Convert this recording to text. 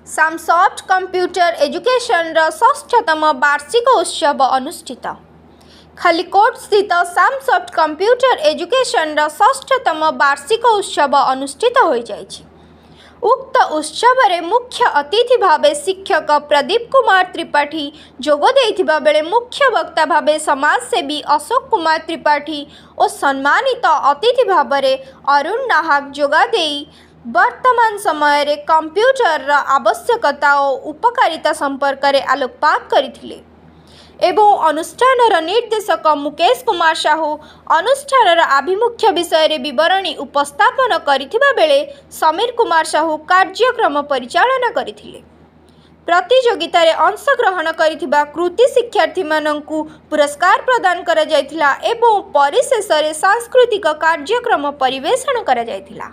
सामसॉफ्ट computer education षष्ठतम वार्षिक उत्सव अनुष्ठित। खलिकोट स्थित सामसॉफ्ट कंप्यूटर एजुकेशन षष्ठतम वार्षिक उत्सव अनुष्ठित हो जाइछि। उक्त उत्सव रे मुख्य अतिथि भावे शिक्षक प्रदीप कुमार त्रिपाठी जोग देइथिबा बेले मुख्य वक्ता भावे समाजसेवी अशोक कुमार त्रिपाठी और सम्मानित अतिथि भावे अरुण नाहक जोगा देई वर्तमान समय रे कंप्यूटर आवश्यकता और उपकारिता संपर्क में आलोकपात करथिले एवं अनुष्ठान निर्देशक मुकेश कुमार साहू अनुष्ठान आभिमुख्य विषय रे विवरणी उपस्थापन करथिबा बेले समीर कुमार साहू कार्यक्रम परिचालन करथिले। प्रतियोगिता रे अंशग्रहण करथिबा कृति शिक्षार्थी माननकु पुरस्कार प्रदान करा जायथिला एवं परिशेष रे सांस्कृतिक कार्यक्रम परिवेषण करा जायथिला।